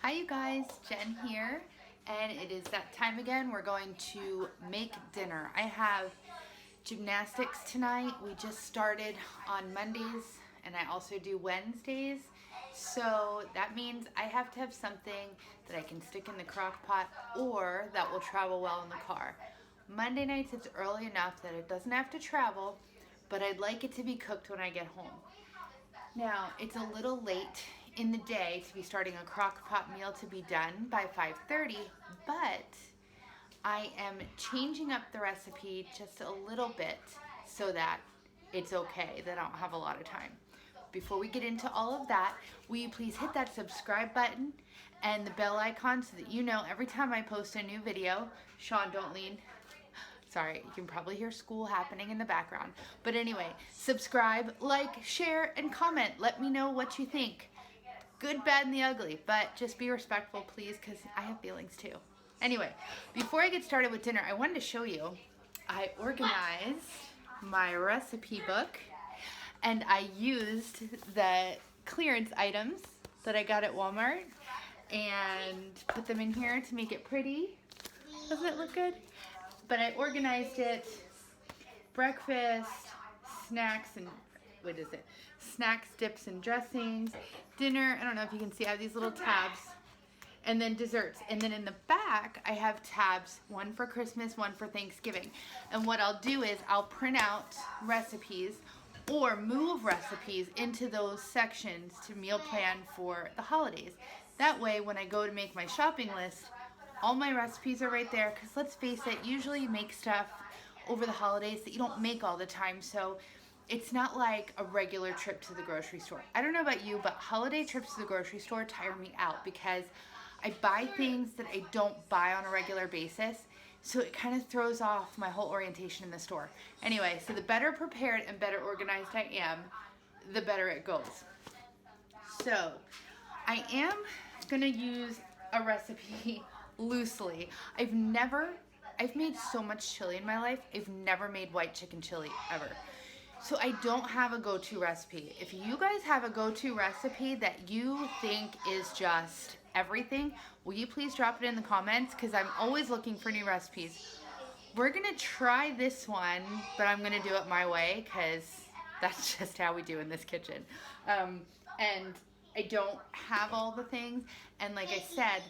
Hi you guys, Jen here, and it is that time again. We're going to make dinner. I have gymnastics tonight. We just started on Mondays, and I also do Wednesdays. So that means I have to have something that I can stick in the crock pot or that will travel well in the car. Monday nights it's early enough that it doesn't have to travel, but I'd like it to be cooked when I get home. Now, it's a little late in the day to be starting a crock pot meal to be done by 5:30, but I am changing up the recipe just a little bit so that it's okay, that I don't have a lot of time. Before we get into all of that, will you please hit that subscribe button and the bell icon so that you know every time I post a new video. Sean, don't lean. Sorry, you can probably hear school happening in the background. But anyway, subscribe, like, share, and comment. Let me know what you think. Good, bad, and the ugly. But just be respectful, please, because I have feelings too. Anyway, before I get started with dinner, I wanted to show you, I organized my recipe book, and I used the clearance items that I got at Walmart and put them in here to make it pretty. Doesn't it look good? But I organized it, breakfast, snacks, and what is it? Snacks, dips, and dressings. Dinner, I don't know if you can see, I have these little tabs. And then desserts. And then in the back, I have tabs, one for Christmas, one for Thanksgiving. And what I'll do is I'll print out recipes or move recipes into those sections to meal plan for the holidays. That way, when I go to make my shopping list, all my recipes are right there, because let's face it, usually you make stuff over the holidays that you don't make all the time, so it's not like a regular trip to the grocery store. I don't know about you, but holiday trips to the grocery store tire me out because I buy things that I don't buy on a regular basis, so it kind of throws off my whole orientation in the store. Anyway, so the better prepared and better organized I am, the better it goes. So I am gonna use a recipe loosely. I've made so much chili in my life. I've never made white chicken chili ever. So I don't have a go-to recipe. If you guys have a go-to recipe that you think is just everything, will you please drop it in the comments? Because I'm always looking for new recipes. We're gonna try this one, but I'm gonna do it my way because that's just how we do in this kitchen. And I don't have all the things, and like I said,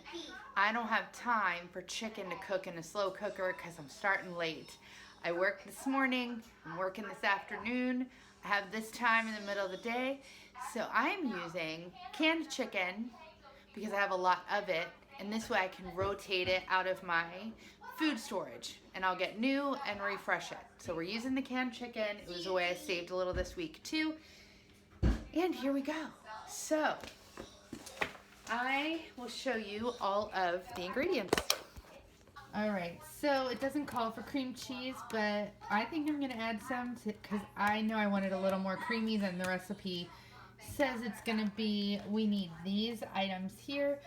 I don't have time for chicken to cook in a slow cooker because I'm starting late. I worked this morning, I'm working this afternoon, I have this time in the middle of the day, so I'm using canned chicken because I have a lot of it, and this way I can rotate it out of my food storage, and I'll get new and refresh it. So we're using the canned chicken. It was a way I saved a little this week too. And here we go. So, I will show you all of the ingredients. Alright, so it doesn't call for cream cheese, but I think I'm going to add some because I know I want it a little more creamy than the recipe says it's going to be. We need these items here.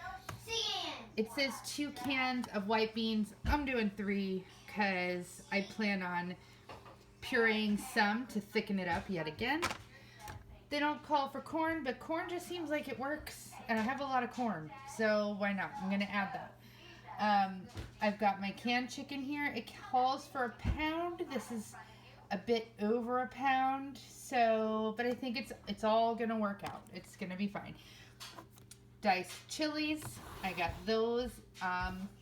It says 2 cans of white beans. I'm doing 3 because I plan on pureeing some to thicken it up yet again. They don't call for corn, but corn just seems like it works, and I have a lot of corn, so why not? I'm going to add that. I've got my canned chicken here. It calls for 1 pound. This is a bit over 1 pound, so, but I think it's all going to work out. It's going to be fine. Diced chilies. I got those.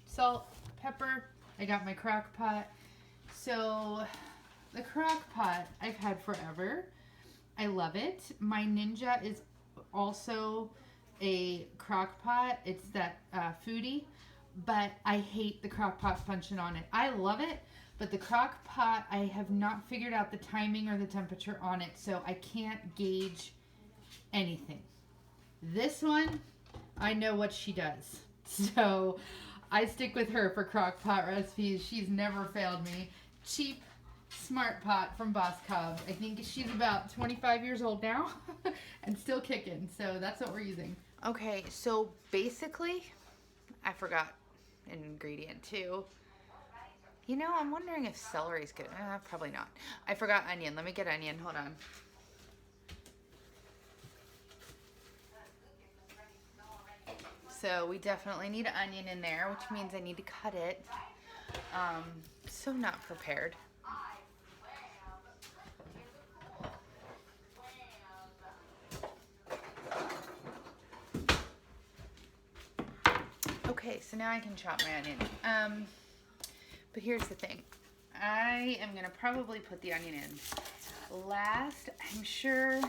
Salt, pepper. I got my crock pot. So, the crock pot I've had forever. I love it. My Ninja is also a crock pot. It's that foodie, but I hate the crock pot function on it. I love it, but the crock pot, I have not figured out the timing or the temperature on it, so I can't gauge anything. This one, I know what she does. So I stick with her for crock pot recipes. She's never failed me. Cheap, Smart Pot from Boss Cobb. I think she's about 25 years old now and still kicking, so that's what we're using. Okay, so basically, I forgot an ingredient too. You know, I'm wondering if celery's good. Probably not. I forgot onion. Let me get onion. Hold on. So we definitely need an onion in there, which means I need to cut it. So not prepared. Okay, so now I can chop my onion. But here's the thing. I am gonna probably put the onion in last. I'm sure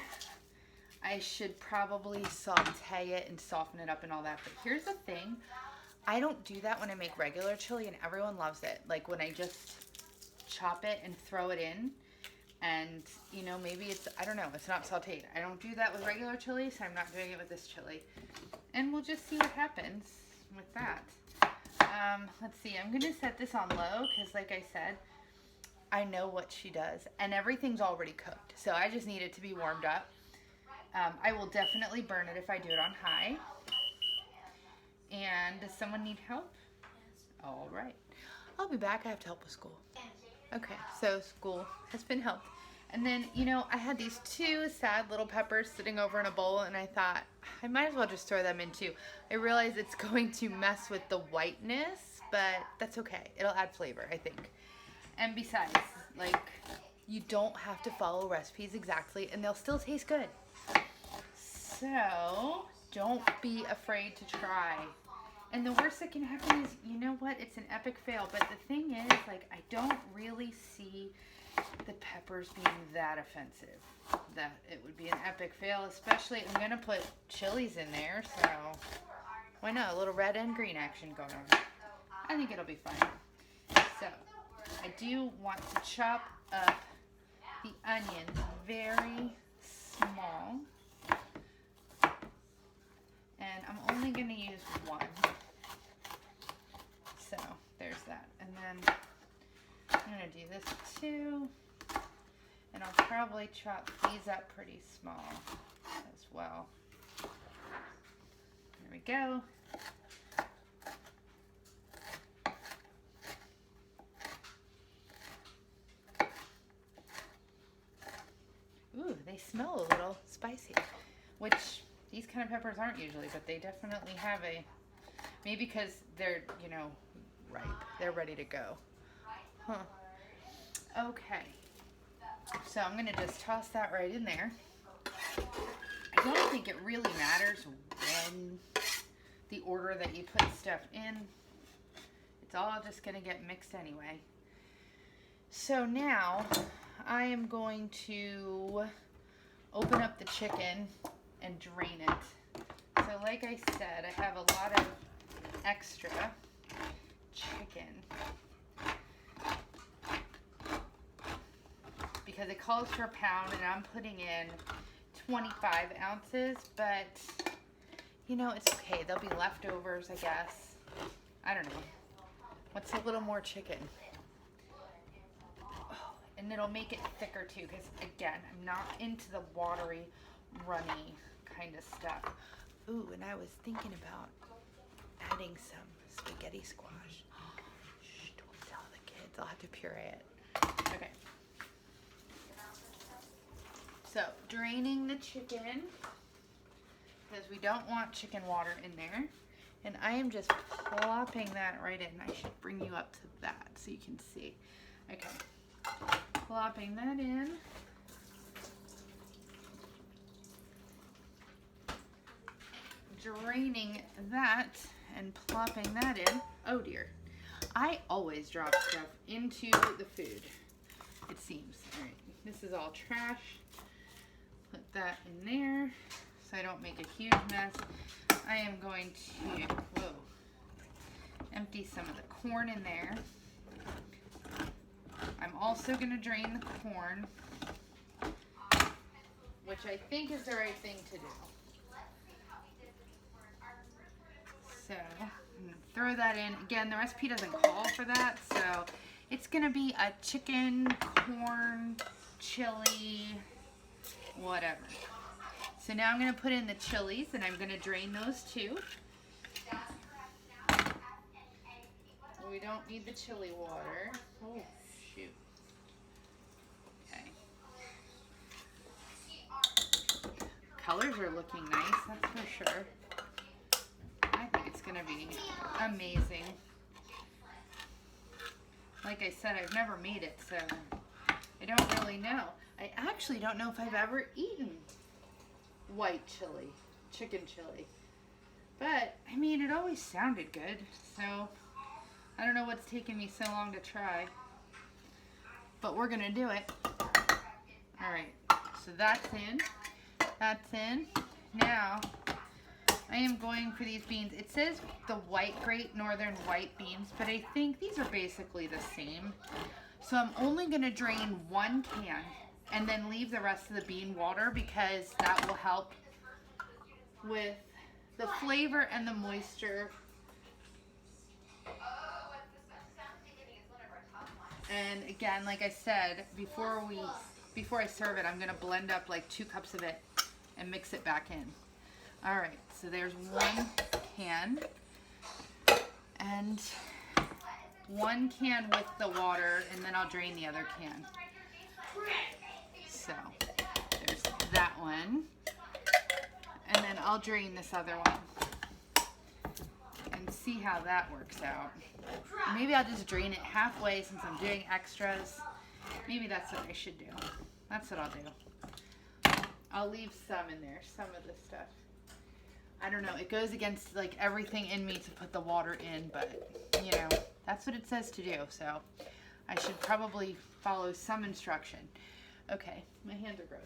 I should probably saute it and soften it up and all that. But here's the thing. I don't do that when I make regular chili, and everyone loves it. Like when I just chop it and throw it in, and you know, maybe it's, I don't know, it's not sauteed. I don't do that with regular chili, so I'm not doing it with this chili. And we'll just see what happens with that. Let's see, I'm gonna set this on low because like I said, I know what she does and everything's already cooked. So I just need it to be warmed up. I will definitely burn it if I do it on high. And does someone need help? All right. I'll be back. I have to help with school. Okay, so school has been helped. And then, you know, I had these two sad little peppers sitting over in a bowl, and I thought, I might as well just throw them in too. I realize it's going to mess with the whiteness, but that's okay. It'll add flavor, I think. And besides, like, you don't have to follow recipes exactly, and they'll still taste good. So, don't be afraid to try. And the worst that can happen is, you know what, it's an epic fail. But the thing is, like, I don't really see the peppers being that offensive. That it would be an epic fail, especially, I'm going to put chilies in there, so why not? A little red and green action going on. I think it'll be fine. So, I do want to chop up the onions very small. And I'm only going to use one. So, there's that. And then I'm going to do this too. And I'll probably chop these up pretty small as well. There we go. Ooh, they smell a little spicy, which these kind of peppers aren't usually, but they definitely have a, maybe because they're, you know, ripe. They're ready to go. Huh. Okay. So I'm going to just toss that right in there. I don't think it really matters when the order that you put stuff in. It's all just going to get mixed anyway. So now I am going to open up the chicken and drain it. So like I said, I have a lot of extra chicken because it calls for a pound and I'm putting in 25 ounces, but you know, it's okay. There'll be leftovers, I guess. I don't know. What's a little more chicken? Oh, and it'll make it thicker too, because again, I'm not into the watery, runny kind of stuff. Ooh, and I was thinking about adding some spaghetti squash. Shh, don't tell the kids. I'll have to puree it. Okay. So, draining the chicken, because we don't want chicken water in there. And I am just plopping that right in. I should bring you up to that so you can see. Okay. Plopping that in. Draining that and plopping that in. Oh dear. I always drop stuff into the food, it seems. All right. This is all trash. Put that in there so I don't make a huge mess. I am going to, empty some of the corn in there. I'm also going to drain the corn, which I think is the right thing to do. So, I'm going to throw that in. Again, the recipe doesn't call for that, so it's going to be a chicken, corn, chili, whatever. So now I'm going to put in the chilies, and I'm going to drain those too. We don't need the chili water. Oh, shoot. Okay. Colors are looking nice, that's for sure. I think gonna be amazing. Like I said, I've never made it, so I don't really know. I actually don't know if I've ever eaten white chili, chicken chili. But, I mean, it always sounded good, so I don't know what's taking me so long to try. But we're gonna do it. Alright, so that's in. That's in. Now, I am going for these beans. It says the white Great Northern white beans, but I think these are basically the same. So I'm only gonna drain 1 can and then leave the rest of the bean water because that will help with the flavor and the moisture. And again, like I said, before I serve it, I'm gonna blend up like 2 cups of it and mix it back in. All right, so there's 1 can and 1 can with the water, and then I'll drain the other can. So there's that one, and then I'll drain this other one and see how that works out. Maybe I'll just drain it halfway since I'm doing extras. Maybe that's what I should do. That's what I'll do. I'll leave some in there, some of this stuff. I don't know, it goes against like everything in me to put the water in, but you know, that's what it says to do, so I should probably follow some instruction. Okay, my hands are gross.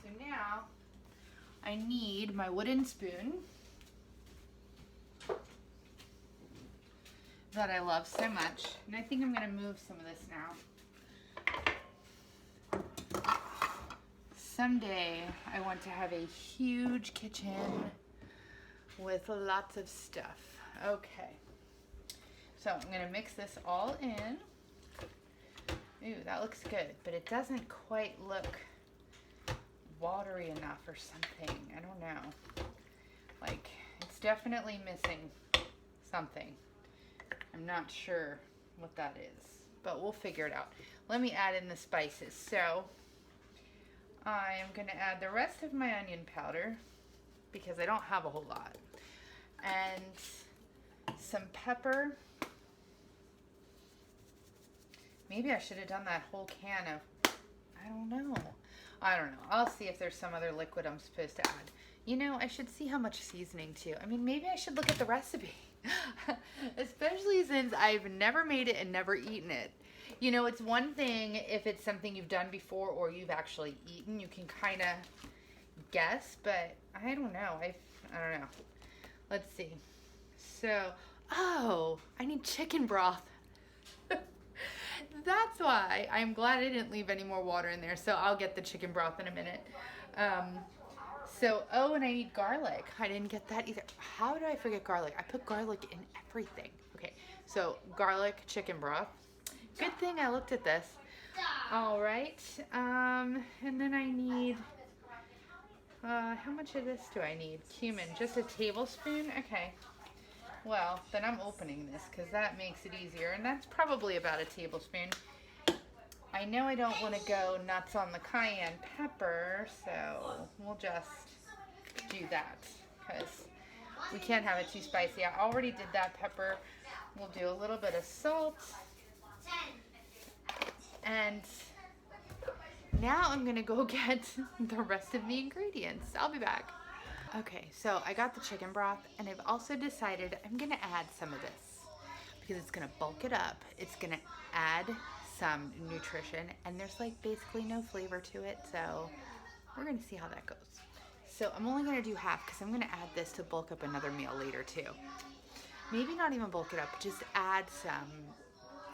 So now I need my wooden spoon that I love so much, and I think I'm gonna move some of this now. Someday I want to have a huge kitchen with lots of stuff. Okay, so I'm gonna mix this all in. Ooh, that looks good, but it doesn't quite look watery enough or something. I don't know. Like, it's definitely missing something. I'm not sure what that is, but we'll figure it out. Let me add in the spices. So I am gonna add the rest of my onion powder because I don't have a whole lot. And some pepper. Maybe I should have done that whole can of, I don't know. I'll see if there's some other liquid I'm supposed to add. You know, I should see how much seasoning too. I mean, maybe I should look at the recipe. Especially since I've never made it and never eaten it. You know, it's one thing if it's something you've done before or you've actually eaten. You can kind of guess, but I don't know. I don't know. Let's see. So, oh, I need chicken broth. That's why. I'm glad I didn't leave any more water in there, so I'll get the chicken broth in a minute. Oh, and I need garlic. I didn't get that either. How did I forget garlic? I put garlic in everything. Okay, so garlic, chicken broth. Good thing I looked at this. All right, and then I need, how much of this do I need? Cumin, just a tablespoon? Okay. Well, then I'm opening this because that makes it easier, and that's probably about a tablespoon. I know I don't want to go nuts on the cayenne pepper, so we'll just do that because we can't have it too spicy. I already did that pepper. We'll do a little bit of salt. And now I'm going to go get the rest of the ingredients. I'll be back. Okay, so I got the chicken broth, and I've also decided I'm gonna add some of this because it's gonna bulk it up. It's gonna add some nutrition, and there's like basically no flavor to it, so we're gonna see how that goes. So I'm only gonna do half because I'm gonna add this to bulk up another meal later too. Maybe not even bulk it up, just add some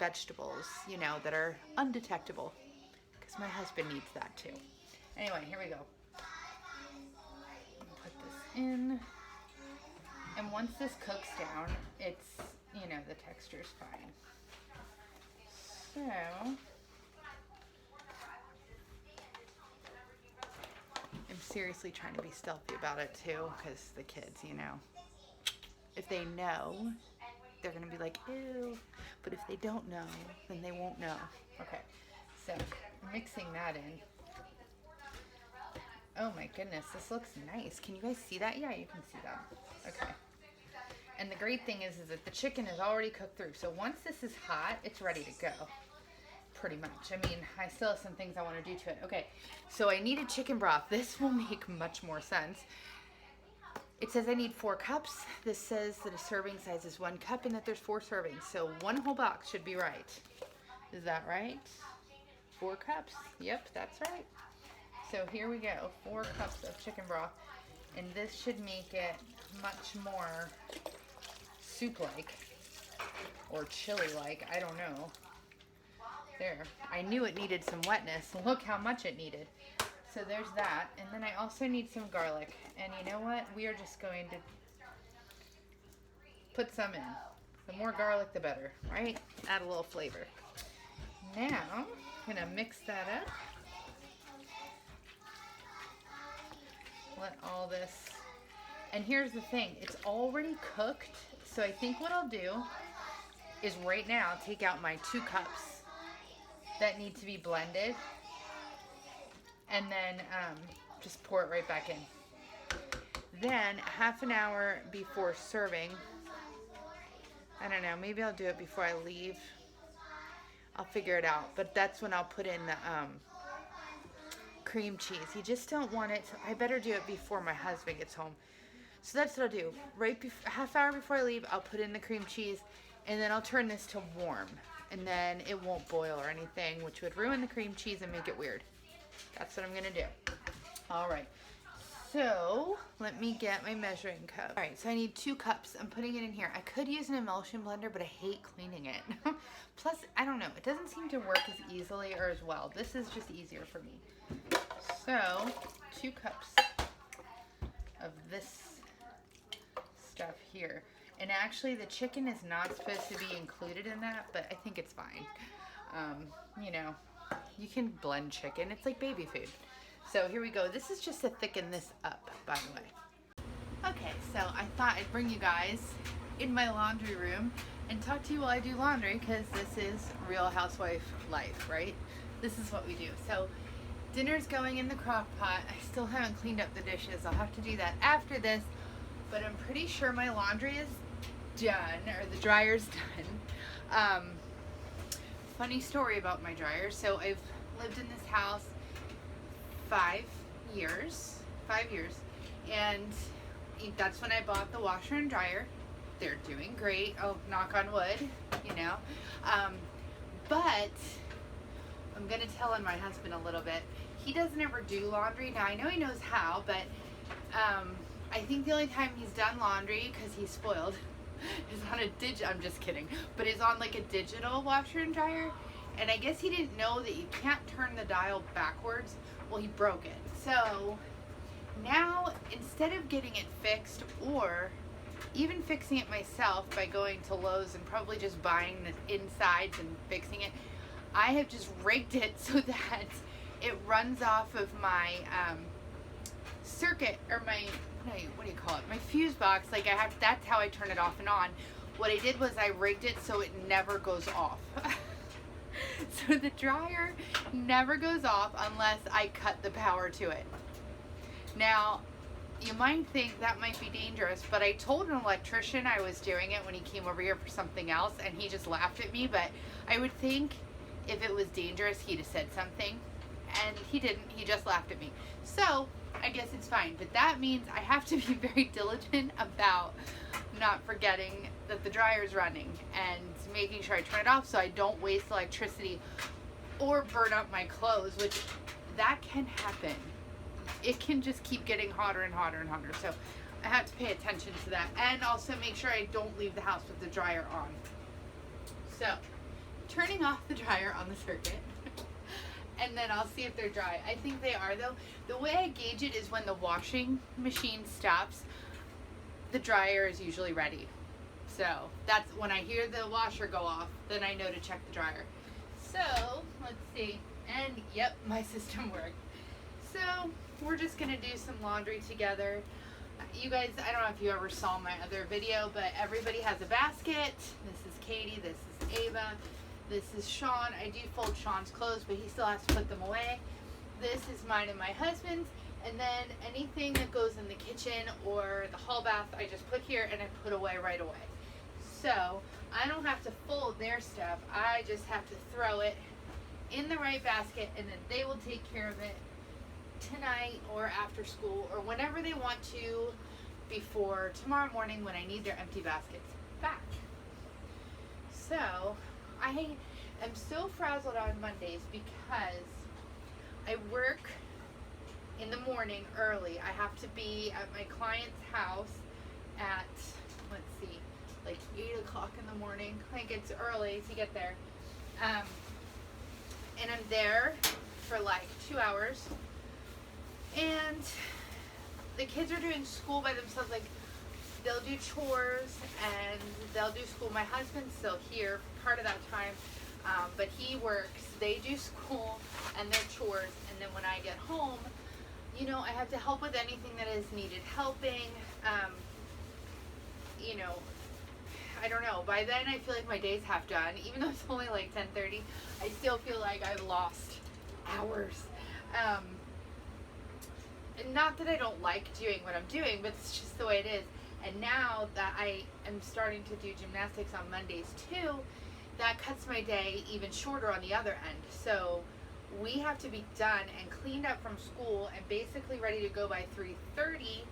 vegetables, you know, that are undetectable because my husband needs that too. Anyway, here we go. In, and once this cooks down, it's, you know, the texture's fine. So I'm seriously trying to be stealthy about it too, because the kids, you know, if they know, they're gonna be like, ew, but if they don't know, then they won't know. Okay, so I'm mixing that in. Oh my goodness, this looks nice. Can you guys see that? Yeah, you can see that. Okay. And the great thing is that the chicken is already cooked through. So once this is hot, it's ready to go. Pretty much. I mean, I still have some things I want to do to it. Okay, so I needed chicken broth. This will make much more sense. It says I need 4 cups. This says that a serving size is 1 cup and that there's 4 servings. So 1 whole box should be right. Is that right? 4 cups. Yep, that's right. So here we go. 4 cups of chicken broth. And this should make it much more soup-like or chili-like. I don't know. There. I knew it needed some wetness. Look how much it needed. So there's that. And then I also need some garlic. And you know what? We are just going to put some in. The more garlic, the better, right? Add a little flavor. Now, I'm going to mix that up. Let all this... And here's the thing. It's already cooked. So I think what I'll do is right now take out my 2 cups that need to be blended. And then just pour it right back in. Then half an hour before serving, I don't know, maybe I'll do it before I leave. I'll figure it out. But that's when I'll put in the cream cheese. You just don't want it to, I better do it before my husband gets home. So that's what I'll do. Right half hour before I leave, I'll put in the cream cheese, and then I'll turn this to warm. And then it won't boil or anything, which would ruin the cream cheese and make it weird. That's what I'm going to do. All right. So let me get my measuring cup. All right. So I need 2 cups. I'm putting it in here. I could use an emulsion blender, but I hate cleaning it. Plus, I don't know. It doesn't seem to work as easily or as well. This is just easier for me. So 2 cups of this stuff here. And actually the chicken is not supposed to be included in that, but I think it's fine. You know, you can blend chicken. It's like baby food. So here we go. This is just to thicken this up, by the way. Okay, so I thought I'd bring you guys in my laundry room and talk to you while I do laundry, because this is real housewife life, right? This is what we do. So dinner's going in the crock pot. I still haven't cleaned up the dishes. I'll have to do that after this, but I'm pretty sure my laundry is done, or the dryer's done. Funny story about my dryer. So I've lived in this house 5 years, and that's when I bought the washer and dryer. They're doing great. Oh, knock on wood, you know. But I'm gonna tell on my husband a little bit. He doesn't ever do laundry. Now I know he knows how, but I think the only time he's done laundry, because he's spoiled, is on a I'm just kidding, but is on like a digital washer and dryer. And I guess he didn't know that you can't turn the dial backwards. Well, he broke it. So now, instead of getting it fixed, or even fixing it myself by going to Lowe's and probably just buying the insides and fixing it, I have just rigged it so that it runs off of my circuit, or my, what do you call it, my fuse box. Like that's how I turn it off and on. What I did was I rigged it so it never goes off. So the dryer never goes off unless I cut the power to it. Now, you might think that might be dangerous, but I told an electrician I was doing it when he came over here for something else, and he just laughed at me. But I would think if it was dangerous, he'd have said something, and he didn't. He just laughed at me. So I guess it's fine, but that means I have to be very diligent about not forgetting that the dryer is running and making sure I turn it off so I don't waste electricity or burn up my clothes, which that can happen. It can just keep getting hotter and hotter and hotter. So I have to pay attention to that, and also make sure I don't leave the house with the dryer on. So turning off the dryer on the circuit, and then I'll see if they're dry. I think they are, though. The way I gauge it is when the washing machine stops, the dryer is usually ready. So that's when I hear the washer go off, then I know to check the dryer. So let's see. And yep, my system worked. So we're just gonna do some laundry together. You guys, I don't know if you ever saw my other video, but everybody has a basket. This is Katie, this is Ava, this is Sean. I do fold Sean's clothes, but he still has to put them away. This is mine and my husband's, And then anything that goes in the kitchen or the hall bath, I just put here and I put away right away. So I don't have to fold their stuff. I just have to throw it in the right basket, and then they will take care of it tonight or after school or whenever they want to before tomorrow morning when I need their empty baskets back. So I am so frazzled on Mondays because I work in the morning early. I have to be at my client's house at, let's see, like 8 o'clock in the morning. Like, it's early to get there. And I'm there for like 2 hours. And the kids are doing school by themselves. Like, they'll do chores and they'll do school. My husband's still here part of that time, but he works. They do school and their chores. And then when I get home, you know, I have to help with anything that is needed helping. You know, I don't know. By then I feel like my day's half done. Even though it's only like 10:30, I still feel like I've lost hours. And not that I don't like doing what I'm doing, but it's just the way it is. And now that I am starting to do gymnastics on Mondays too, that cuts my day even shorter on the other end. So we have to be done and cleaned up from school and basically ready to go by 3:30,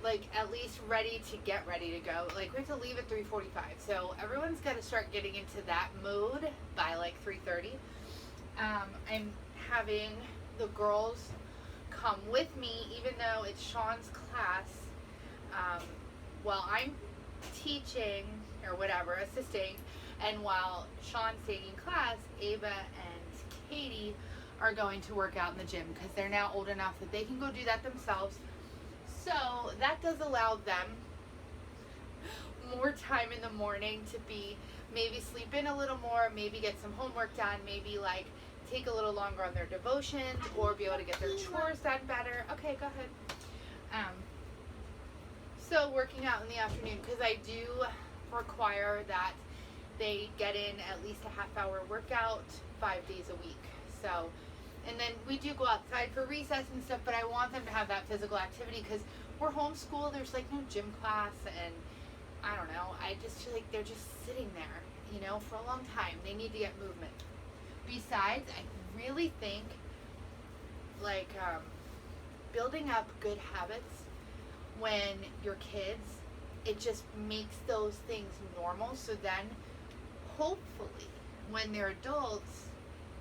like at least ready to get ready to go. Like, we have to leave at 3:45. So everyone's got to start getting into that mode by like 3:30. I'm having the girls come with me, even though it's Sean's class, while I'm teaching or whatever, assisting, and while Sean's taking class, Ava and Katie are going to work out in the gym because they're now old enough that they can go do that themselves. So that does allow them more time in the morning to be, maybe sleep in a little more, maybe get some homework done, maybe like take a little longer on their devotions, or be able to get their chores done better. Okay, go ahead. So working out in the afternoon, because I do require that they get in at least a half-hour workout 5 days a week. So, and then we do go outside for recess and stuff, but I want them to have that physical activity because we're homeschooled. There's like no gym class, and I don't know. I just feel like they're just sitting there, you know, for a long time. They need to get movement. Besides, I really think like building up good habits when you're kids, it just makes those things normal. So then hopefully when they're adults,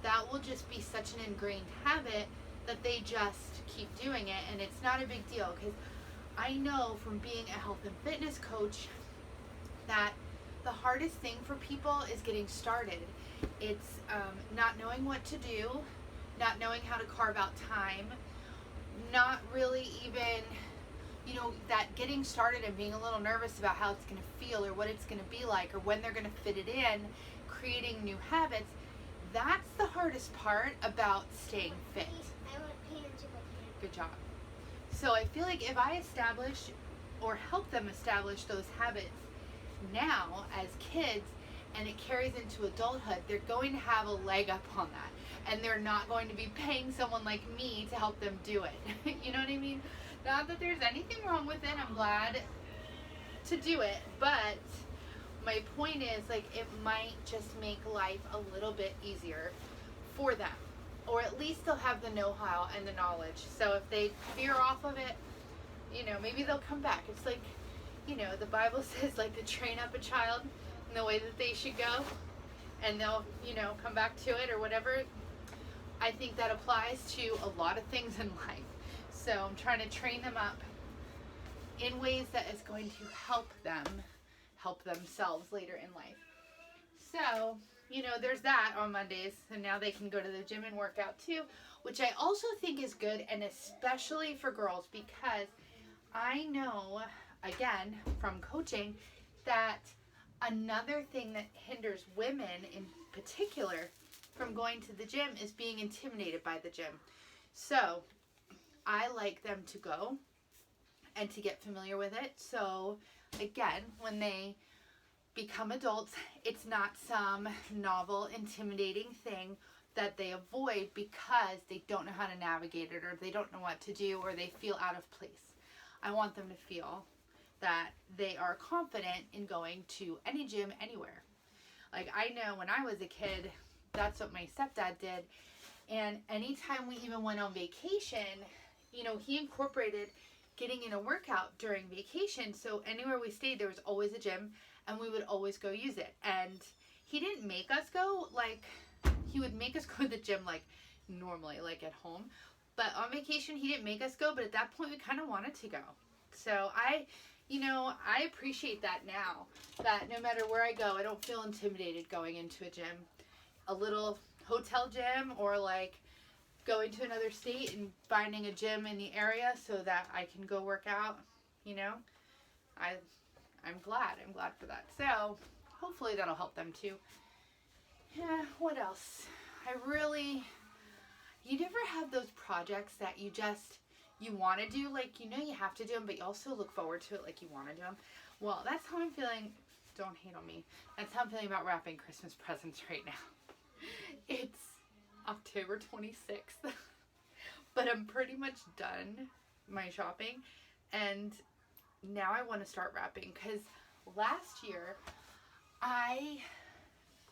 that will just be such an ingrained habit that they just keep doing it, and it's not a big deal. Because I know from being a health and fitness coach that the hardest thing for people is getting started. It's not knowing what to do, not knowing how to carve out time, not really even, you know, that getting started and being a little nervous about how it's going to feel or what it's going to be like or when they're going to fit it in, creating new habits. That's the hardest part about staying fit. Good job. So I feel like if I establish or help them establish those habits now as kids, and it carries into adulthood, they're going to have a leg up on that. And they're not going to be paying someone like me to help them do it. You know what I mean? Not that there's anything wrong with it. I'm glad to do it. But my point is, like, it might just make life a little bit easier for them. Or at least they'll have the know-how and the knowledge. So if they veer off of it, you know, maybe they'll come back. It's like, you know, the Bible says, like, to train up a child in the way that they should go, and they'll, you know, come back to it or whatever. I think that applies to a lot of things in life. So I'm trying to train them up in ways that is going to help them help themselves later in life. So, you know, there's that on Mondays, and now they can go to the gym and work out too, which I also think is good, and especially for girls, because I know, again, from coaching, that another thing that hinders women in particular from going to the gym is being intimidated by the gym. So I like them to go and to get familiar with it. So again, when they become adults, it's not some novel, intimidating thing. that they avoid because they don't know how to navigate it, or they don't know what to do, or they feel out of place. I want them to feel that they are confident in going to any gym anywhere. Like, I know when I was a kid, that's what my stepdad did. And anytime we even went on vacation, you know, he incorporated getting in a workout during vacation. So anywhere we stayed, there was always a gym, and we would always go use it. And he didn't make us go, like, he would make us go to the gym, like, normally, like, at home. But on vacation, he didn't make us go, but at that point, we kind of wanted to go. So I appreciate that now, that no matter where I go, I don't feel intimidated going into a gym. A little hotel gym, or like going to another state and finding a gym in the area so that I can go work out, you know. I'm glad for that. So hopefully that'll help them too. Yeah, what else? You never have those projects that you want to do, like, you know you have to do them, but you also look forward to it, like you want to do them. Well, that's how I'm feeling. Don't hate on me. That's how I'm feeling about wrapping Christmas presents right now. It's October 26th, but I'm pretty much done my shopping, and now I want to start wrapping, because last year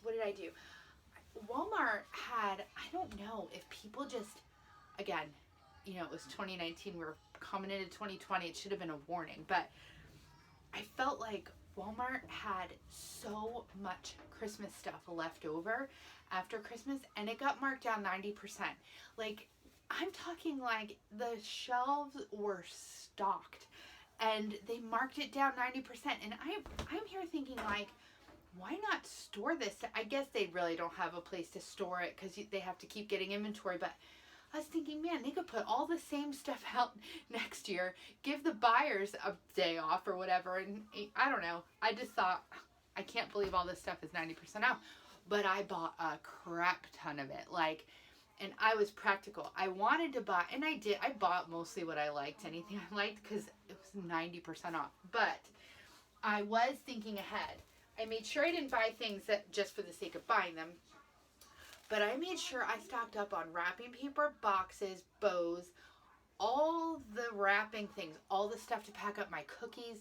what did I do? Walmart had, I don't know if people just, again, you know, it was 2019, we're coming into 2020, it should have been a warning, but I felt like Walmart had so much Christmas stuff left over after Christmas, and it got marked down 90%. Like, I'm talking like the shelves were stocked, and they marked it down 90%, and I'm here thinking, like, why not store this? I guess they really don't have a place to store it because they have to keep getting inventory, but I was thinking, man, they could put all the same stuff out next year, give the buyers a day off or whatever, and I don't know. I just thought, I can't believe all this stuff is 90% off, but I bought a crap ton of it, like, and I was practical. I wanted to buy, and I did. I bought mostly what I liked, anything I liked, because it was 90% off, but I was thinking ahead. I made sure I didn't buy things that just for the sake of buying them, but I made sure I stocked up on wrapping paper, boxes, bows, all the wrapping things, all the stuff to pack up my cookies,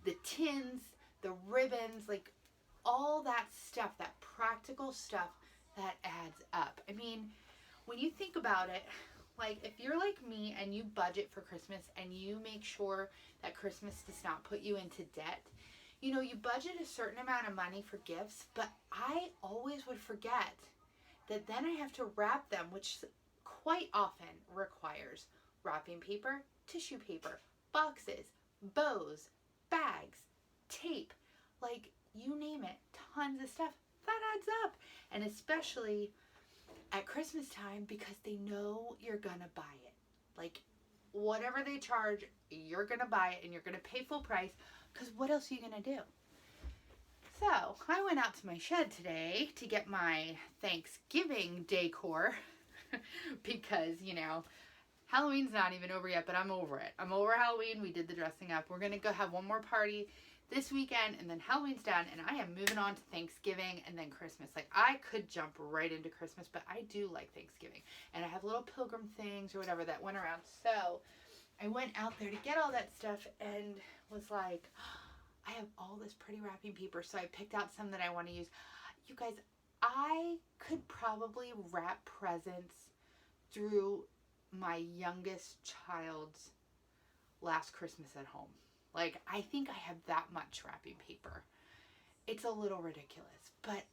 the tins, the ribbons, like all that stuff, that practical stuff that adds up. I mean, when you think about it, like, if you're like me and you budget for Christmas and you make sure that Christmas does not put you into debt, you know, you budget a certain amount of money for gifts, but I always would forget that then I have to wrap them, which quite often requires wrapping paper, tissue paper, boxes, bows, bags, tape, like, you name it, tons of stuff. That adds up. And especially at Christmas time, because they know you're gonna buy it. Like, whatever they charge, you're gonna buy it, and you're gonna pay full price, because what else are you gonna do? So I went out to my shed today to get my Thanksgiving decor because, you know, Halloween's not even over yet, but I'm over it. I'm over Halloween. We did the dressing up. We're going to go have one more party this weekend, and then Halloween's done, and I am moving on to Thanksgiving and then Christmas. Like, I could jump right into Christmas, but I do like Thanksgiving. And I have little pilgrim things or whatever that went around. So I went out there to get all that stuff and was like, I have all this pretty wrapping paper, so I picked out some that I want to use. You guys, I could probably wrap presents through my youngest child's last Christmas at home. Like, I think I have that much wrapping paper. It's a little ridiculous, but,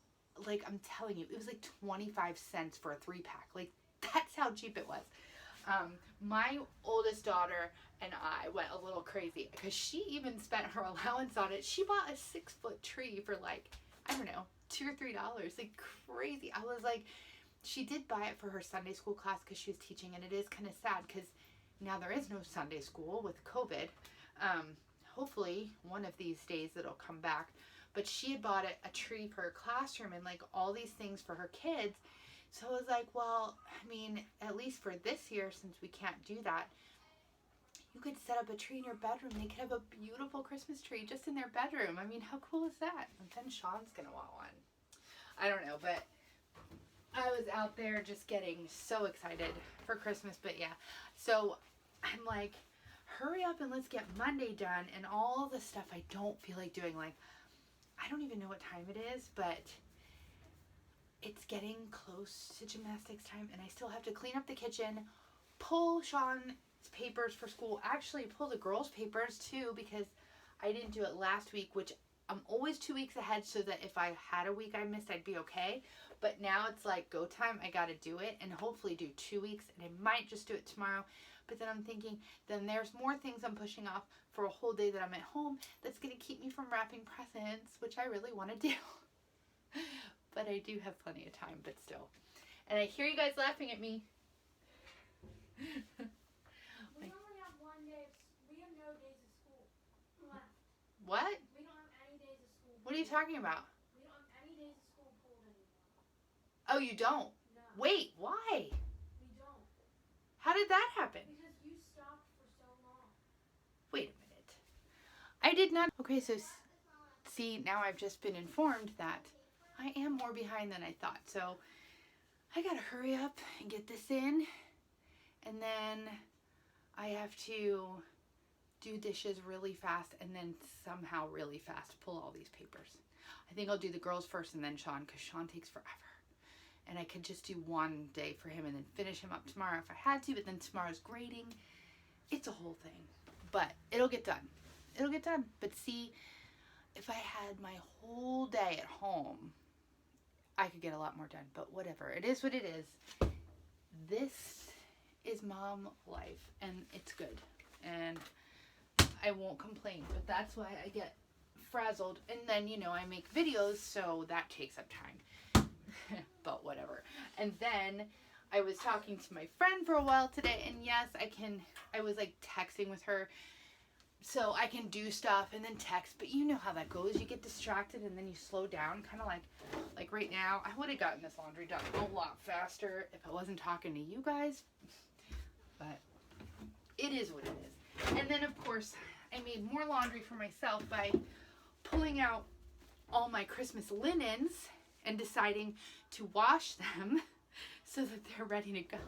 like, I'm telling you, it was like 25 cents for a 3-pack. Like, that's how cheap it was. My oldest daughter and I went a little crazy because she even spent her allowance on it. She bought a 6-foot tree for, like, I don't know, $2 or $3, like, crazy. I was like, she did buy it for her Sunday school class because she was teaching, and it is kind of sad because now there is no Sunday school with COVID. Hopefully one of these days it'll come back, but she had bought a tree for her classroom and, like, all these things for her kids. So I was like, well, I mean, at least for this year, since we can't do that, you could set up a tree in your bedroom. They could have a beautiful Christmas tree just in their bedroom. I mean, how cool is that? And then Sean's going to want one. I don't know, but I was out there just getting so excited for Christmas, but yeah. So I'm like, hurry up and let's get Monday done and all the stuff I don't feel like doing. Like, I don't even know what time it is, but it's getting close to gymnastics time and I still have to clean up the kitchen, pull Sean's papers for school, actually pull the girls' papers too because I didn't do it last week, which I'm always 2 weeks ahead so that if I had a week I missed, I'd be okay. But now it's like go time, I gotta do it and hopefully do 2 weeks and I might just do it tomorrow. But then I'm thinking, then there's more things I'm pushing off for a whole day that I'm at home that's gonna keep me from wrapping presents, which I really wanna do. But I do have plenty of time, but still. And I hear you guys laughing at me. We only have 1 day we have no days of school left. What? We don't have any days of school. What are you talking about? We don't have any days of school pulled anymore. Oh, you don't? No. Wait, why? We don't. How did that happen? Because you stopped for so long. Wait a minute. I did not. Okay, so see, now I've just been informed that I am more behind than I thought. So I gotta hurry up and get this in. And then I have to do dishes really fast and then somehow really fast pull all these papers. I think I'll do the girls first and then Sean because Sean takes forever. And I could just do 1 day for him and then finish him up tomorrow if I had to, but then tomorrow's grading. It's a whole thing, but it'll get done. It'll get done. But see, if I had my whole day at home, I could get a lot more done, but whatever. It is what it is. This is mom life and it's good. And I won't complain, but that's why I get frazzled. And then, you know, I make videos, so that takes up time. But whatever. And then I was talking to my friend for a while today, and yes, I was like texting with her so I can do stuff and then text, but you know how that goes. You get distracted and then you slow down, kind of like right now. I would have gotten this laundry done a lot faster if I wasn't talking to you guys, but it is what it is. And then of course I made more laundry for myself by pulling out all my Christmas linens and deciding to wash them so that they're ready to go.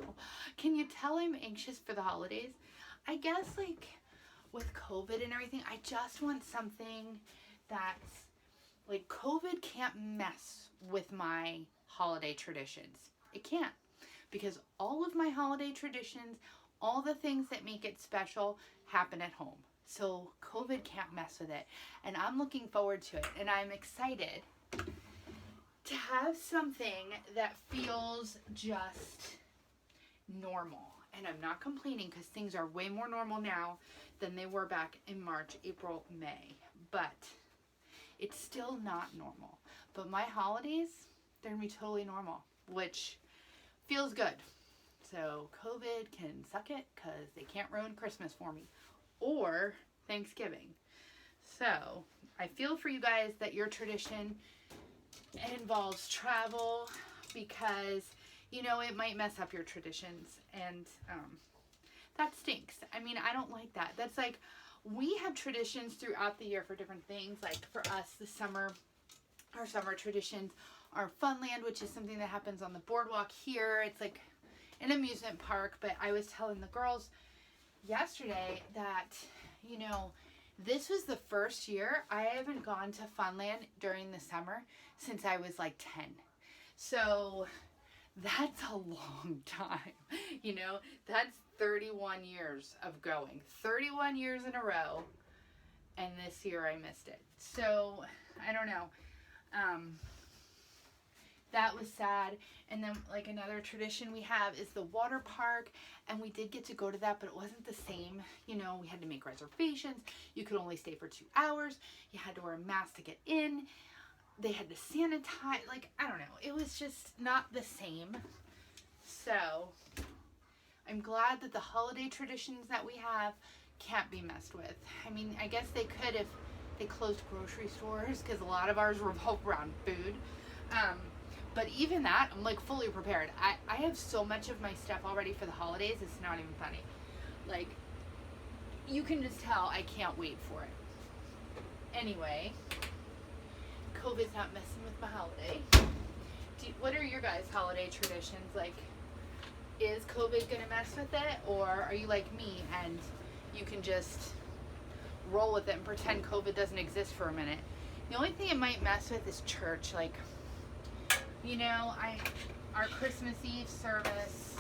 Can you tell I'm anxious for the holidays? I guess like with COVID and everything, I just want something that's like COVID can't mess with my holiday traditions. It can't, because all of my holiday traditions, all the things that make it special happen at home. So COVID can't mess with it. And I'm looking forward to it. And I'm excited to have something that feels just normal. And I'm not complaining because things are way more normal now than they were back in March, April, May. But it's still not normal. But my holidays, they're going to be totally normal, which feels good. So COVID can suck it because they can't ruin Christmas for me. Or Thanksgiving. So I feel for you guys that your tradition involves travel because, you know, it might mess up your traditions. And that stinks. I mean, I don't like that. That's like, we have traditions throughout the year for different things. Like for us, the summer, our summer traditions are Funland, which is something that happens on the boardwalk here. It's like an amusement park. But I was telling the girls yesterday that, you know, this was the first year I haven't gone to Funland during the summer since I was like 10. So that's a long time. You know, that's 31 years of going. 31 years in a row. And this year I missed it. So, I don't know. That was sad. And then like another tradition we have is the water park, and we did get to go to that, but it wasn't the same. You know, we had to make reservations. You could only stay for 2 hours. You had to wear a mask to get in. They had to sanitize. Like, I don't know. It was just not the same. So I'm glad that the holiday traditions that we have can't be messed with. I mean, I guess they could if they closed grocery stores, because a lot of ours revolve around food. But even that, I'm like fully prepared. I have so much of my stuff already for the holidays, it's not even funny. Like, you can just tell I can't wait for it. Anyway, COVID's not messing with my holiday. what are your guys' holiday traditions? Like, is COVID gonna mess with it, or are you like me and you can just roll with it and pretend COVID doesn't exist for a minute? The only thing it might mess with is church. Like, you know, our Christmas Eve service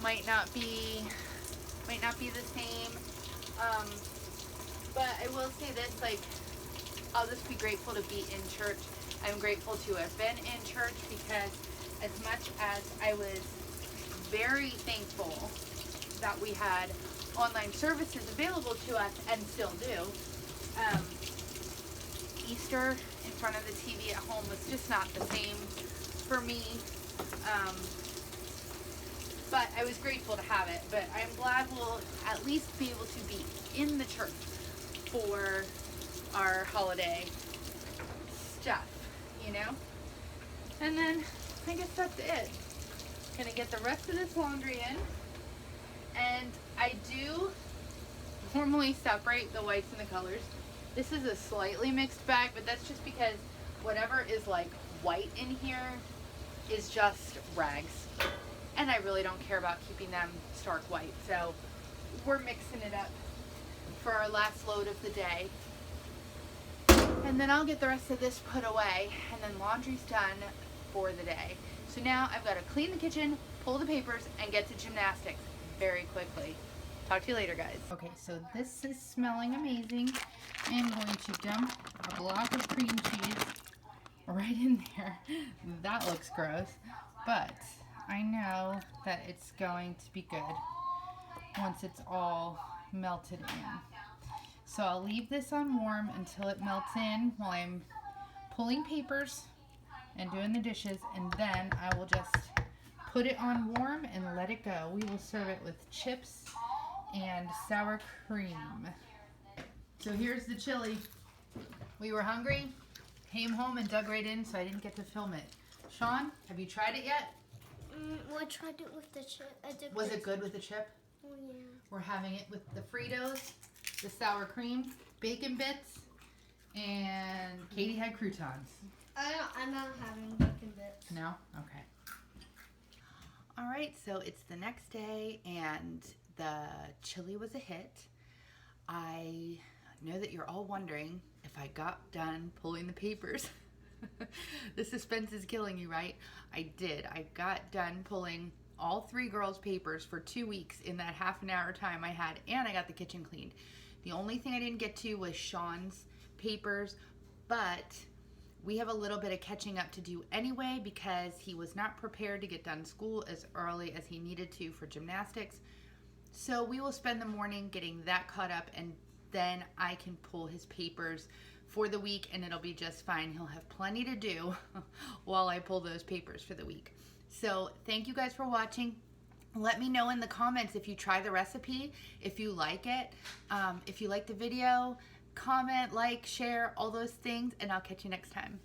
might not be the same. But I will say this, like, I'll just be grateful to be in church. I'm grateful to have been in church, because as much as I was very thankful that we had online services available to us, and still do, Easter in front of the TV at home was just not the same for me. But I was grateful to have it. But I'm glad we'll at least be able to be in the church for our holiday stuff, you know? And then I guess that's it. Gonna get the rest of this laundry in. And I do normally separate the whites and the colors. This is a slightly mixed bag, but that's just because whatever is like white in here is just rags. And I really don't care about keeping them stark white. So we're mixing it up for our last load of the day. And then I'll get the rest of this put away, and then laundry's done for the day. So now I've got to clean the kitchen, pull the papers, and get to gymnastics very quickly. Talk to you later, guys. Okay, so this is smelling amazing. I'm going to dump a block of cream cheese right in there. That looks gross, but I know that it's going to be good once it's all melted in. So I'll leave this on warm until it melts in while I'm pulling papers and doing the dishes, and then I will just put it on warm and let it go. We will serve it with chips and sour cream. So here's the chili. We were hungry, came home and dug right in, so I didn't get to film it. Sean, have you tried it yet? Well, I tried it with the chip. Was it good with the chip? Oh, yeah. We're having it with the Fritos, the sour cream, bacon bits, and Katie had croutons. I'm not having bacon bits. No? Okay. All right, so it's the next day, and the chili was a hit. I know that you're all wondering if I got done pulling the papers. The suspense is killing you, right? I did. I got done pulling all 3 girls' papers for 2 weeks in that half an hour time I had, and I got the kitchen cleaned. The only thing I didn't get to was Sean's papers, but we have a little bit of catching up to do anyway, because he was not prepared to get done school as early as he needed to for gymnastics. So we will spend the morning getting that caught up, and then I can pull his papers for the week, and it'll be just fine. He'll have plenty to do while I pull those papers for the week. So thank you guys for watching. Let me know in the comments if you try the recipe, if you like it, if you like the video. Comment, like, share, all those things, and I'll catch you next time.